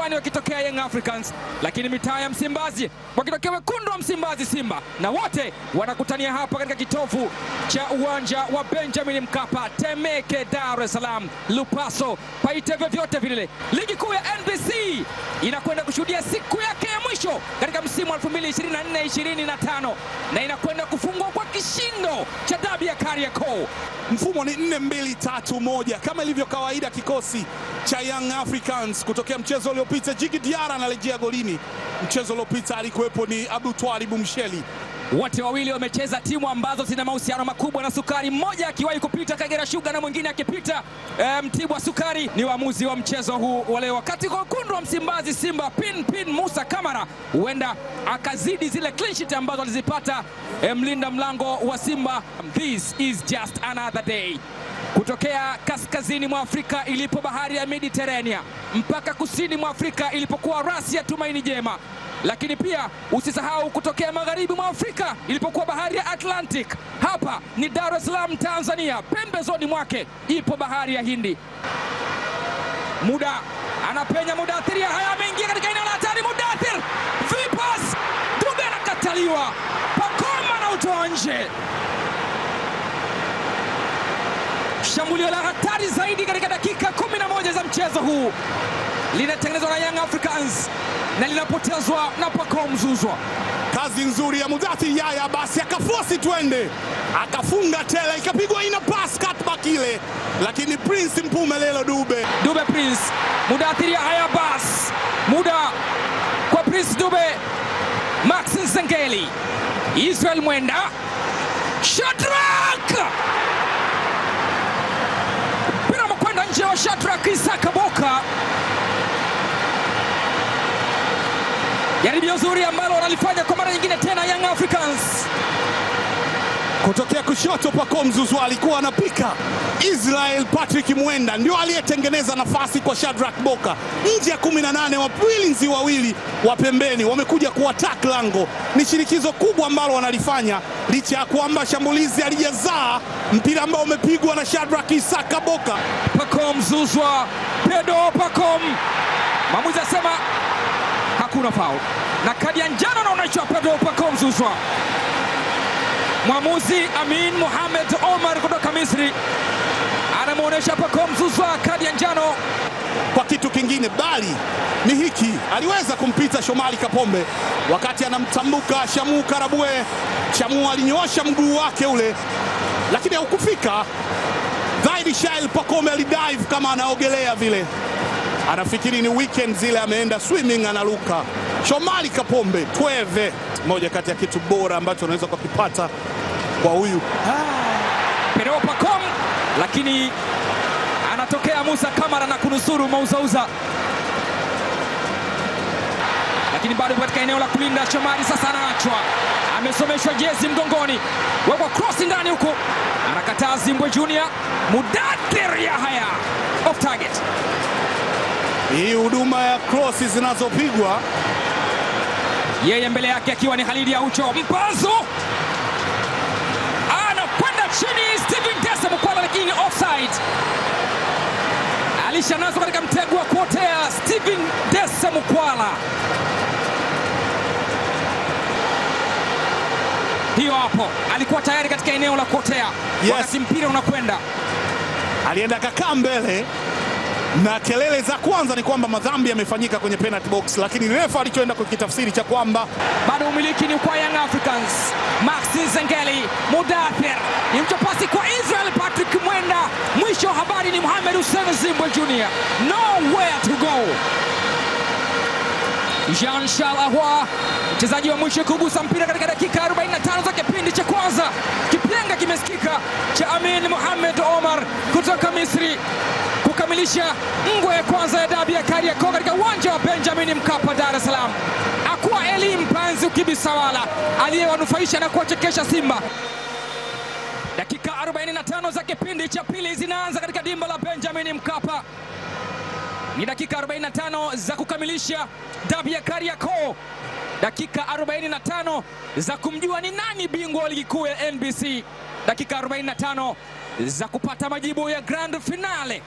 Jangwani wakitokea Young Africans, lakini mitaa ya Msimbazi wakitokea Wekundu wa Msimbazi Simba, na wote wanakutania hapa katika kitovu cha uwanja wa Benjamin Mkapa, Temeke, Dar es Salaam, Lupaso, paite vyovyote vile. Ligi kuu ya NBC inakwenda kushuhudia siku yake ya mwisho katika msimu wa 2024-2025 na inakwenda kufungwa kwa kishindo cha dabi ya Kariakoo. Mfumo ni 4-2-3-1 kama ilivyo kawaida. Kikosi cha Young Africans kutokea mchezo uliopita, Djigui Diarra analejea golini. Mchezo uliopita alikuwepo ni Abdou Twalib Msheli. Wote wawili wamecheza timu ambazo zina mahusiano makubwa na Sukari, mmoja akiwahi kupita Kagera Sugar na mwingine akipita Mtibwa Sukari. Ni waamuzi wa mchezo huu wale. Wakati kwa Wekundu wa Msimbazi Simba, Pin Musa Kamara huenda akazidi zile clean sheet ambazo alizipata mlinda mlango wa Simba. This is just another day. Kutokea kaskazini mwa Afrika ilipo bahari ya Mediterania mpaka kusini mwa Afrika ilipokuwa rasi ya Tumaini Jema, lakini pia usisahau kutokea magharibi mwa Afrika ilipokuwa bahari ya Atlantic. Hapa ni Dar es Salaam Tanzania, pembezoni mwake ipo bahari ya Hindi. Muda anapenya Mudathir, haya ameingia katika eneo la hatari. Mudathir vipas, Dube anakataliwa, Pacome anautoa nje. Shambulio la hatari zaidi katika dakika 11 za mchezo huu linatengenezwa na Young Africans na linapotezwa na Pacome Zouzoua. Kazi nzuri ya Mudathir Yahya, basi akafosi twende, akafunga tele, ikapigwa ina pass cutback ile, lakini Prince Mpumelelo Dube Prince Mudathir Yahya, bas muda kwa Prince Dube. Max Nzengeli, Israel Mwenda, Shadrack mpira umekwenda nje wa Shadrack Isaka Boka. Jaribio zuri ambalo wanalifanya kwa mara nyingine tena Young Africans. Kutokea kushoto Pacome Zouzoua alikuwa anapika. Israel Patrick Mwenda ndio aliyetengeneza nafasi kwa Shadrack Boka. Nje ya 18 walinzi wawili wa pembeni wamekuja kuattack lango. Ni shinikizo kubwa ambalo wanalifanya licha ya kwamba shambulizi alijazaa mpira ambao umepigwa na Shadrack Isaka Boka. Pacome Zouzoua, Pedro Pacome. Mwamuzi asema hakuna foul na kadi ya njano anaonyeshwa Pedro Pacome Zouzoua. Mwamuzi Amin Mohamed Omar kutoka Misri anamuonesha Pacome Zouzoua kadi ya njano. Kwa kitu kingine bali ni hiki, aliweza kumpita Shomari Kapombe wakati anamtambuka Shamu Karabwe. Shamu alinyoosha mguu wake ule lakini haukufika. Zaidi Shail Pacome alidive kama anaogelea vile, anafikiri ni weekend zile, ameenda swimming analuka. Shomari Kapombe tweve, moja kati ya kitu bora ambacho unaweza kukipata kwa huyu Pedro Pacome, lakini anatokea Musa Kamara na kunusuru mauzauza, lakini bado katika eneo la kulinda. Shomari sasa anaachwa, amesomeshwa jezi mgongoni, wekwa cross ndani huko, anakataa Zimbwe Junior. Mudathir Yahya off target. Hii huduma ya crossi zinazopigwa, yeye mbele yake akiwa ni Khalid Aucho. Mpanzo anakwenda chini, Steven Dese Mukwala, lakini offside. Alishanazwa katika mtego wa kuotea Steven Dese Mukwala. Hiyo hapo alikuwa tayari katika eneo la kuotea, wakati mpira unakwenda. Alienda kakaa mbele na kelele za kwanza ni kwamba madhambi yamefanyika kwenye penalty box, lakini refa alichoenda kukitafsiri cha kwamba bado umiliki ni kwa Young Africans. Max Nzengeli, Mudathir, ni mchopasi kwa Israel Patrick Mwenda. Mwisho habari ni Mohamed Hussein Zimbwe Junior, nowhere to go. Jean Charles Ahoua, mchezaji wa mwisho kugusa mpira katika dakika 45 za kipindi cha kwanza. Kipenga kimesikika cha Amin Mohamed Omar kutoka Misri kukamilisha ngwe ya kwanza ya dabi ya Kariakoo katika uwanja wa Benjamin Mkapa, Dar es Salaam. Akuwa Eli Mpanzu Kibisawala aliyewanufaisha na kuwachekesha Simba. Dakika 45 za kipindi cha pili zinaanza katika dimba la Benjamin Mkapa. Ni dakika 45 za kukamilisha dabi ya Kariakoo, dakika 45 za kumjua ni nani bingwa wa ligi kuu ya NBC, dakika 45 za kupata majibu ya grand finale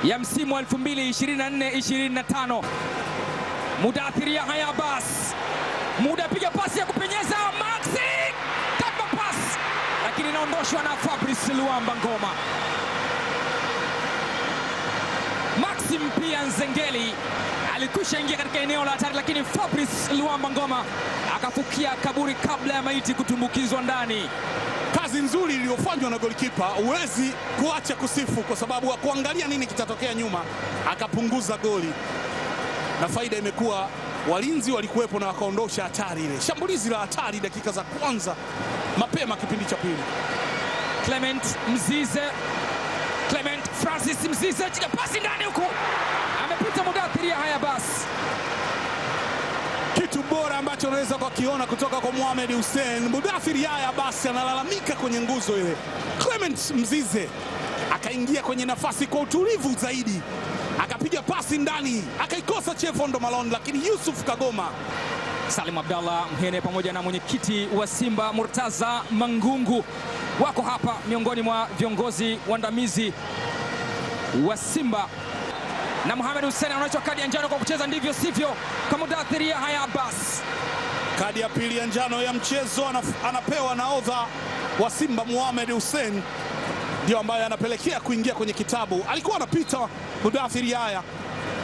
ya msimu wa 2024-2025. Mudathir Yahya Abbas, muda piga pasi ya kupenyeza, Maxi kama pasi, lakini inaondoshwa na Fabrice Luamba Ngoma. Maxim pia Nzengeli alikwisha ingia katika eneo la hatari, lakini Fabrice Luamba Ngoma akafukia kaburi kabla ya maiti kutumbukizwa ndani. Kazi nzuri iliyofanywa na golikipa, huwezi kuacha kusifu kwa sababu wa kuangalia nini kitatokea nyuma, akapunguza goli na faida imekuwa walinzi walikuwepo na wakaondosha hatari ile. Shambulizi la hatari dakika za kwanza mapema kipindi cha pili. Clement Francis Mzize chika pasi ndani huko, amepita Mudathir Yahya Abbas. Kitu bora ambacho unaweza kukiona kutoka kwa Mohamed Hussein. Mudathir Yahya Abbas analalamika kwenye nguzo ile. Clement Mzize akaingia kwenye nafasi kwa utulivu zaidi, akapiga pasi ndani, akaikosa Chefondo Malone, lakini Yusuf Kagoma. Salim Abdallah Mhene pamoja na mwenyekiti wa Simba Murtaza Mangungu wako hapa miongoni mwa viongozi waandamizi wa Simba. Na Mohamed Hussein anaonyeshwa kadi ya njano kwa kucheza ndivyo sivyo kwa Mudathir Yahya Abbas. Kadi ya pili ya njano ya mchezo anapewa nahodha wa Simba Mohamed Hussein, ndio ambaye anapelekea kuingia kwenye kitabu. Alikuwa anapita Mudathir Yahya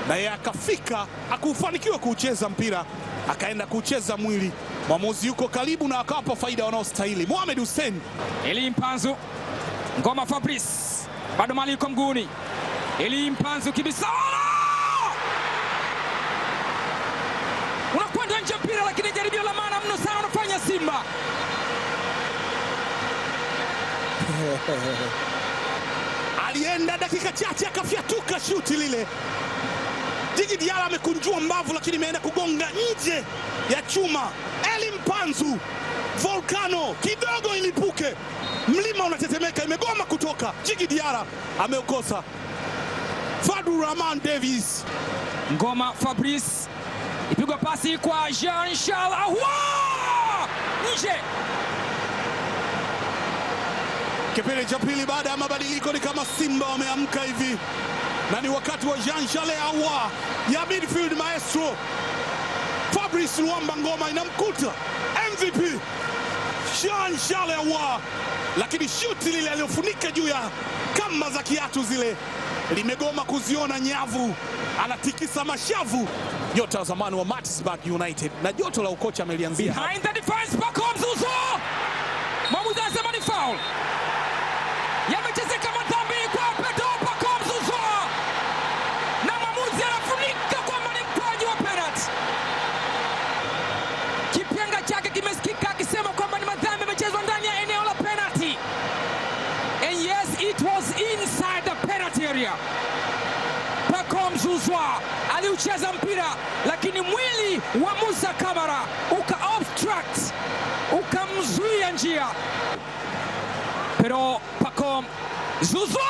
na yeye akafika, hakufanikiwa kuucheza mpira, akaenda kucheza mwili. Mwamuzi yuko karibu na akawapa faida wanaostahili. Mohamed Hussein. Eli Mpanzu, Ngoma Fabrice, bado mali yuko mguuni. Eli Mpanzu Kibisawala, unakwenda nje mpira, lakini jaribio la maana mno sana unafanya Simba. Alienda dakika chache akafyatuka shuti lile. Djigui Diarra amekunjua mbavu, lakini imeenda kugonga nje ya chuma. Eli Mpanzu, volcano kidogo ilipuke, mlima unatetemeka, imegoma kutoka. Djigui Diarra ameukosa. Fadlu Rahman Davis. Ngoma Fabrice, ipigwa pasi kwa Jean Charles Ahoua, nje. Kipindi cha pili baada ya mabadiliko ni kama Simba wameamka hivi, na ni wakati wa Jean Charles Ahoua ya midfield maestro. Fabrice Luamba Ngoma inamkuta MVP Jean Charles Ahoua, lakini shuti lile aliyofunika juu ya kamba za kiatu zile limegoma kuziona nyavu, anatikisa mashavu. Nyota wa zamani wa Maritzburg United na joto la ukocha amelianzia behind the defense. Pacome Zouzoua, mwamuzi anasema ni foul. Yamechezeka madhambi kwa Pedro Pacome Zouzoua, na mwamuzi anafunika kwamba ni mkwaju wa penalty. Kipenga chake kimesikika akisema kwamba ni madhambi yamechezwa ndani ya eneo la penalty. And yes, it was inside the penalty area. Pacome Zouzoua aliucheza mpira, lakini mwili wa Musa Kamara uka-obstruct, ukamzuia njia. Pero Pacome Zouzoua,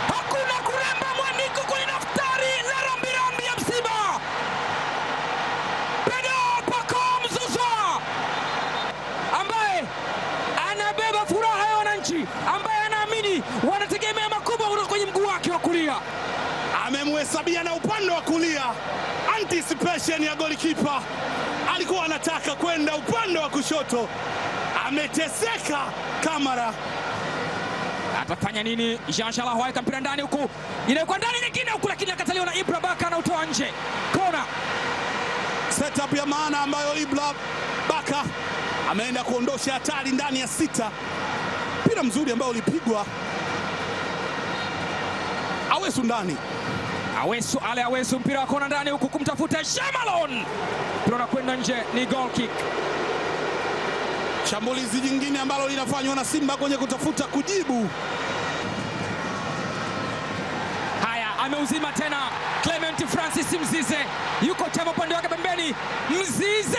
hakuna kuremba mwandiko kwenye daftari la rambirambi ya msiba. Pero Pacome Zouzoua ambaye anabeba furaha ya wananchi, ambaye anaamini wanategemea makubwa kutoka kwenye mguu wake wa kulia, amemhesabia na upande wa kulia. Anticipation ya golikipa, alikuwa anataka kwenda upande wa kushoto, ameteseka Kamara. Atafanya nini? Jean Charles Ahoua mpira ndani huku, inakuwa ndani nyingine huku, lakini akataliwa na Ibra Baka, anautoa nje. Kona setup ya maana ambayo Ibra Baka ameenda kuondosha hatari ndani ya sita. Mpira mzuri ambao ulipigwa Awesu ndani. Awesu mpira wa kona ndani huku kumtafuta Shemalon, mpira unakwenda nje, ni goal kick. Shambulizi jingine ambalo linafanywa na Simba kwenye kutafuta kujibu. Haya, ameuzima tena Clement Francis Mzize, yuko tena upande wake pembeni. Mzize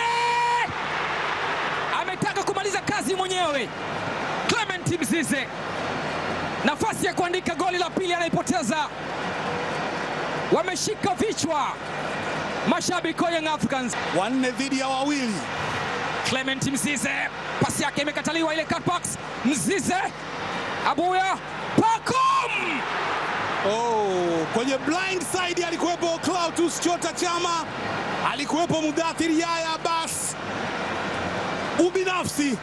ametaka kumaliza kazi mwenyewe. Clement Mzize, nafasi ya kuandika goli la pili anaipoteza. Wameshika vichwa mashabiki wa Young Africans, 4 dhidi ya 2. Clement Mzize, pasi yake imekataliwa ile cutbox. Mzize, Abuya Pacome. Kwenye blind side alikuwepo Clatous Chota Chama, alikuwepo Mudathir Yahya Abbas. Ubinafsi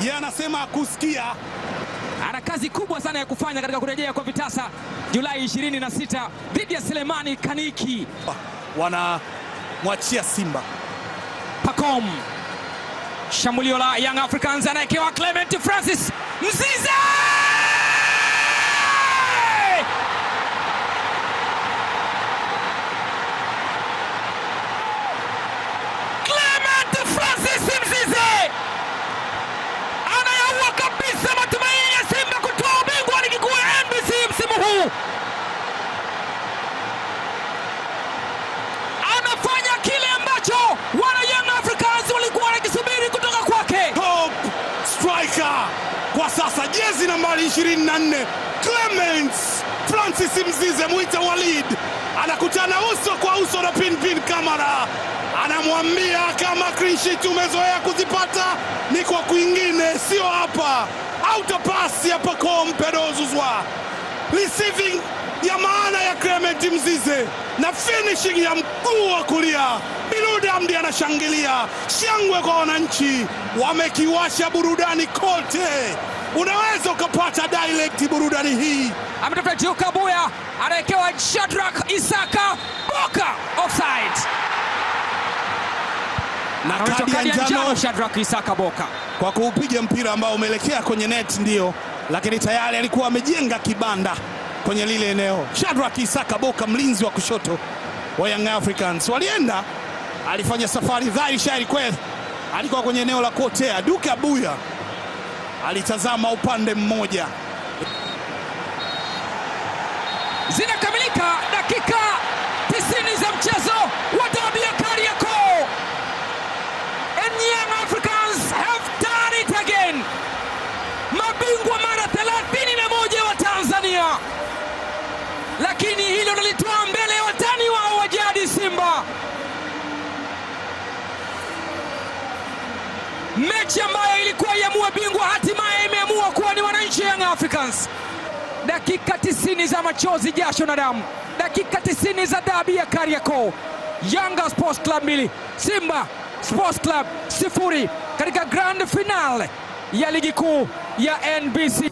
yeye anasema kusikia. Ana kazi kubwa sana ya kufanya katika kurejea kwa vitasa Julai 26 dhidi ya Selemani Kaniki. Wanamwachia Simba. Pacome. Shambulio la Young Africans, anaekewa Clement Francis Mzize. Clement Francis Mzize anayaua kabisa matumaini ya Simba kutoa ubingwa wa ligi kuu ya NBC msimu huu. Anafanya kile ambacho wana Young Africans walikuwa wanakisubiri kutoka kwake. Top striker kwa sasa, jezi nambari 24 Clement Francis Mzize, Mwita Walid anakutana uso kwa uso na Pinpin Kamara, anamwambia kama clean sheet umezoea kuzipata ni kwa kwingine, sio hapa. Auto pass ya Pacome Pedozuzwa, receiving ya maana ya Clement Mzize na finishing ya mguu wa kulia. Milude Hamdi anashangilia, shangwe kwa wananchi, wamekiwasha burudani kote. Unaweza ukapata direct burudani hii. Ametafuta Joka Buya, anaekewa Shadrack Isaka Boka, offside. Na kadi ya njano Shadrack Isaka Boka kwa kuupiga mpira ambao umeelekea kwenye net, ndio, lakini tayari alikuwa amejenga kibanda kwenye lile eneo. Shadrack Isaka Boka, mlinzi wa kushoto wa Young Africans, walienda, alifanya safari dhahiri shairi kweli, alikuwa kwenye eneo la kuotea. Duka Buya alitazama upande mmoja. Zinakamilika dakika 90 za mchezo wa dabi ya Kariakoo. And Young Africans have done it again. Mabingwa mara 31 wa Tanzania, lakini hilo nalitoa mbele ya watani wao wa jadi Simba. Mechi ambayo ilikuwa iamue bingwa hatimaye imeamua kuwa ni wananchi Young Africans. Dakika 90 za machozi, jasho na damu, dakika 90 za dabi ya Kariakoo. Yanga Sports Club 2, Simba Sports Club 0 katika grand finale ya ligi kuu ya NBC.